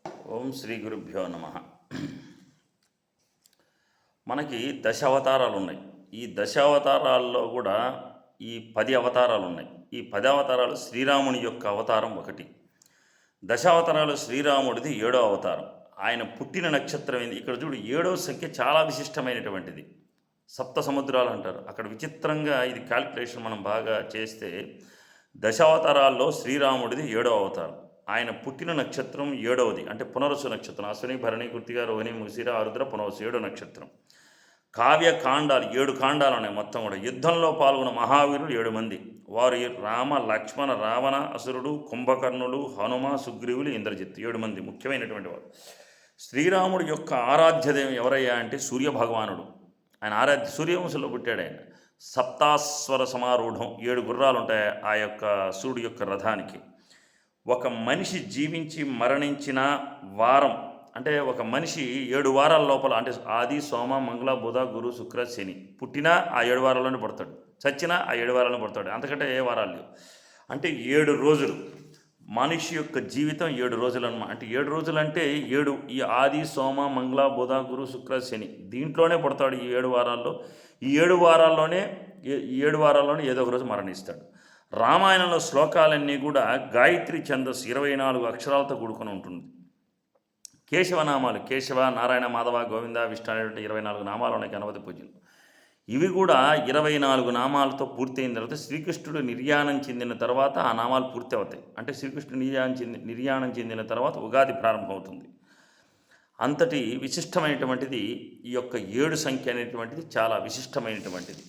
ఓం శ్రీ గురుభ్యో నమ. మనకి దశ అవతారాలు ఉన్నాయి. ఈ దశ అవతారాల్లో కూడా ఈ 10 అవతారాలు ఉన్నాయి. ఈ 10 అవతారాలు శ్రీరాముని యొక్క అవతారం ఒకటి. దశావతారాలు శ్రీరాముడిది 7వ అవతారం. ఆయన పుట్టిన నక్షత్రం ఏంది? ఇక్కడ చూడు, 7వ సంఖ్య చాలా విశిష్టమైనటువంటిది. సప్త సముద్రాలు అంటారు. అక్కడ విచిత్రంగా ఇది క్యాల్కులేషన్ మనం బాగా చేస్తే దశావతారాల్లో శ్రీరాముడిది 7వ అవతారం. ఆయన పుట్టిన నక్షత్రం 7వది, అంటే పునరుసు నక్షత్రం. అశ్విని, భరణి, కృత్తిక, రోహిణి, మృగశిర, ఆరుద్ర, పునరుసు 7వ నక్షత్రం. కావ్యకాండాలు 7 కాండాలు ఉన్నాయి మొత్తం కూడా. యుద్ధంలో పాల్గొన్న మహావీరులు 7 మంది. వారు రామ, లక్ష్మణ, రావణ, అసురుడు, కుంభకర్ణులు, హనుమ, సుగ్రీవులు, ఇంద్రజిత్ 7 మంది ముఖ్యమైనటువంటి వారు. శ్రీరాముడి యొక్క ఆరాధ్యదేవం ఎవరయ్యా అంటే సూర్యభగవానుడు. ఆయన సూర్యవంశంలో పుట్టాడు ఆయన. సప్తాస్వర సమారూఢం, 7 గుర్రాలు ఉంటాయి ఆ యొక్క సూర్యుడి యొక్క రథానికి. ఒక మనిషి జీవించి మరణించిన వారం, అంటే ఒక మనిషి 7 వారాల లోపల, అంటే ఆది, సోమ, మంగళ, బుధ, గురు, శుక్ర, శని పుట్టినా ఆ 7 వారాల్లోనే పడతాడు, చచ్చినా ఆ 7 వారాల్లో పడతాడు. అంతకంటే ఏ వారాలు లేవు. అంటే 7 రోజులు మనిషి యొక్క జీవితం 7 రోజులు అన్నమాట. అంటే 7 రోజులు అంటే 7, ఈ ఆది, సోమ, మంగళ, బుధ, గురు, శుక్ర, శని దీంట్లోనే పడతాడు. ఈ 7 వారాల్లో, ఈ 7 వారాల్లోనే ఏదో ఒక రోజు మరణిస్తాడు. రామాయణంలో శ్లోకాలన్నీ కూడా గాయత్రి ఛందస్సు 24 అక్షరాలతో కూడుకొని ఉంటుంది. కేశవనామాలు, కేశవ, నారాయణ, మాధవ, గోవింద, విష్ణు అనేటువంటి 24 నామాలు ఉన్నాయి గణపతి పూజలు. ఇవి కూడా 24 నామాలతో పూర్తయిన తర్వాత శ్రీకృష్ణుడు నిర్యాణం చెందిన తర్వాత ఆ నామాలు పూర్తి అవుతాయి. అంటే శ్రీకృష్ణుడు నిర్యాణం చెందిన తర్వాత ఉగాది ప్రారంభమవుతుంది. అంతటి విశిష్టమైనటువంటిది ఈ యొక్క 7 సంఖ్య అనేటువంటిది, చాలా విశిష్టమైనటువంటిది.